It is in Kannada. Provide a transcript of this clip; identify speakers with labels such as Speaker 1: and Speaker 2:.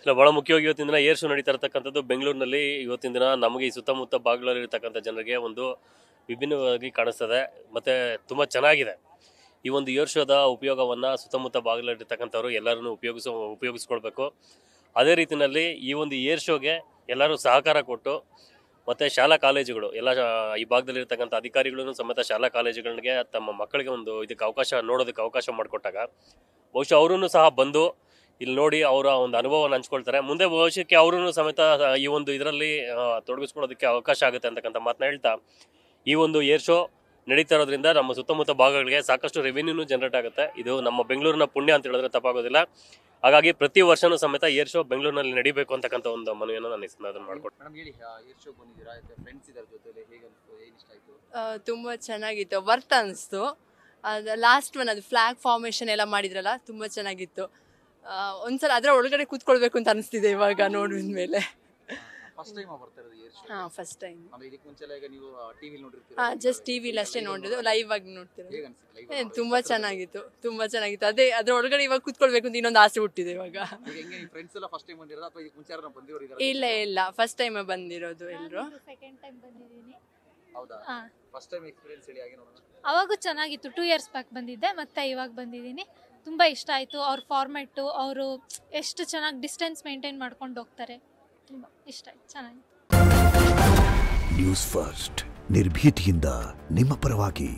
Speaker 1: ಇಲ್ಲ, ಬಹಳ ಮುಖ್ಯವಾಗಿ ಇವತ್ತಿನ ದಿನ ಏರ್ ಶೋ ನಡೀತಾ ಇರತಕ್ಕಂಥದ್ದು ಬೆಂಗಳೂರಿನಲ್ಲಿ. ಇವತ್ತಿನ ದಿನ ನಮಗೆ ಈ ಸುತ್ತಮುತ್ತ ಭಾಗಗಳಲ್ಲಿರ್ತಕ್ಕಂಥ ಜನರಿಗೆ ಒಂದು ವಿಭಿನ್ನವಾಗಿ ಕಾಣಿಸ್ತದೆ ಮತ್ತು ತುಂಬ ಚೆನ್ನಾಗಿದೆ. ಈ ಒಂದು ಏರ್ ಶೋದ ಉಪಯೋಗವನ್ನು ಸುತ್ತಮುತ್ತ ಭಾಗದಲ್ಲಿರ್ತಕ್ಕಂಥವ್ರು ಎಲ್ಲರೂ ಉಪಯೋಗಿಸ್ಕೊಳ್ಬೇಕು. ಅದೇ ರೀತಿಯಲ್ಲಿ ಈ ಒಂದು ಏರ್ ಶೋಗೆ ಎಲ್ಲರೂ ಸಹಕಾರ ಕೊಟ್ಟು ಮತ್ತು ಶಾಲಾ ಕಾಲೇಜುಗಳು ಎಲ್ಲ ಈ ಭಾಗದಲ್ಲಿರ್ತಕ್ಕಂಥ ಅಧಿಕಾರಿಗಳೂ ಸಮೇತ ಶಾಲಾ ಕಾಲೇಜುಗಳಿಗೆ ತಮ್ಮ ಮಕ್ಕಳಿಗೆ ಒಂದು ಇದಕ್ಕೆ ನೋಡೋದಕ್ಕೆ ಅವಕಾಶ ಮಾಡಿಕೊಟ್ಟಾಗ ಬಹುಶಃ ಅವರೂ ಸಹ ಬಂದು ಇಲ್ಲಿ ನೋಡಿ ಅವರ ಒಂದು ಅನುಭವವನ್ನು ಹಂಚ್ಕೊಳ್ತಾರೆ. ಮುಂದೆ ಭವಿಷ್ಯಕ್ಕೆ ಅವರೂ ಸಮೇತ ಈ ಒಂದು ಇದರಲ್ಲಿ ತೊಡಗಿಸ್ಕೊಳ್ಳೋದಕ್ಕೆ ಅವಕಾಶ ಆಗುತ್ತೆ ಅಂತಕ್ಕಂಥ ಮಾತನ್ನ ಹೇಳ್ತಾ, ಈ ಒಂದು ಏರ್ ಶೋ ನಡೀತಾ ಇರೋದ್ರಿಂದ ನಮ್ಮ ಸುತ್ತಮುತ್ತ ಭಾಗಗಳಿಗೆ ಸಾಕಷ್ಟು ರೆವಿನ್ಯೂನು ಜನರೇಟ್ ಆಗುತ್ತೆ. ಇದು ನಮ್ಮ ಬೆಂಗಳೂರಿನ ಪುಣ್ಯ ಅಂತ ಹೇಳಿದ್ರೆ ತಪ್ಪಾಗೋದಿಲ್ಲ. ಹಾಗಾಗಿ ಪ್ರತಿ ವರ್ಷನೂ ಸಮೇತ ಏರ್ ಶೋ ಬೆಂಗಳೂರಿನಲ್ಲಿ ನಡಿಬೇಕು ಅಂತಕ್ಕಂಥ ಒಂದು ಮನವಿಯನ್ನು ನಾನು ಅದನ್ನು ಮಾಡ್ಕೊಡ್ತೀನಿ.
Speaker 2: ತುಂಬ ಚೆನ್ನಾಗಿತ್ತು, ವರ್ತ್ ಅನಿಸ್ತು. ಅದು ಲಾಸ್ಟ್ ಒನ್, ಅದು ಫ್ಲಾಗ್ ಫಾರ್ಮೇಷನ್ ಎಲ್ಲ ಮಾಡಿದ್ರಲ್ಲ, ತುಂಬ ಚೆನ್ನಾಗಿತ್ತು. ಒಂದ್ಸಲ ಅದರ ಒಳಗಡೆ ಕೂತ್ಕೊಳ್ಬೇಕು ಅಂತ ಅನಿಸ್ತಿದೆ ಇವಾಗ ನೋಡಿದ ಮೇಲೆ. First time. ಜಸ್ಟ್ ಟಿವಿಲಿ ಅಷ್ಟೇ ನೋಡಿದ್ದು, ಲೈವ್ ಆಗಿ ನೋಡ್ತಿರೋದು. ತುಂಬಾ ಚೆನ್ನಾಗಿತ್ತು, ತುಂಬಾ ಚೆನ್ನಾಗಿತ್ತು. ಅದೇ ಅದ್ರ ಒಳಗಡೆ ಇವಾಗ ಕೂತ್ಕೊಳ್ಬೇಕು ಅಂತ ಇನ್ನೊಂದು ಆಸೆ ಹುಟ್ಟಿದೆ ಇವಾಗ. ಇಲ್ಲ ಇಲ್ಲ, ಫಸ್ಟ್ ಟೈಮ್ ಬಂದಿರೋದು ಎಲ್ರು.
Speaker 3: ಅವಾಗೂ ಚೆನ್ನಾಗಿತ್ತು. 2 years ಬ್ಯಾಕ್ ಬಂದಿದ್ದೆ, ಮತ್ತೆ ಇವಾಗ ಬಂದಿದ್ದೀನಿ. ತುಂಬ ಇಷ್ಟ ಆಯಿತು. ಅವ್ರ ಫಾರ್ಮ್ಯಾಟು, ಅವರು ಎಷ್ಟು ಚೆನ್ನಾಗಿ ಡಿಸ್ಟೆನ್ಸ್ ಮೇಂಟೈನ್ ಮಾಡ್ಕೊಂಡು ಹೋಗ್ತಾರೆ. ತುಂಬ ಇಷ್ಟ ಆಯ್ತು, ಚೆನ್ನಾಗಿತ್ತು.
Speaker 4: ನ್ಯೂಸ್ ಫಸ್ಟ್, ನಿರ್ಭೀತಿಯಿಂದ ನಿಮ್ಮ ಪರವಾಗಿ.